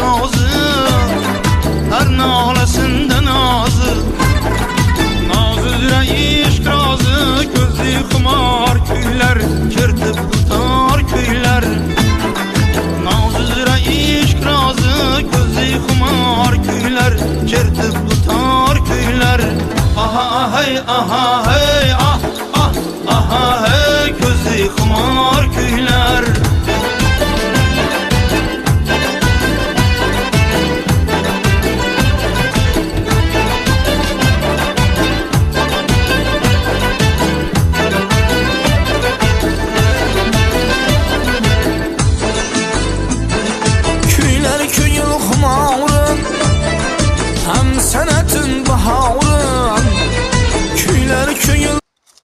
sazı, her nalasında nazı. Nazıdra işk razı, gözü xumar köyler, kirtip tutar köyler. Nazıdra işk razı, gözü xumar köyler, kirtip tutar köyler. Aha hey, aha hey, ah ah aha hey, gözü xumar köyler.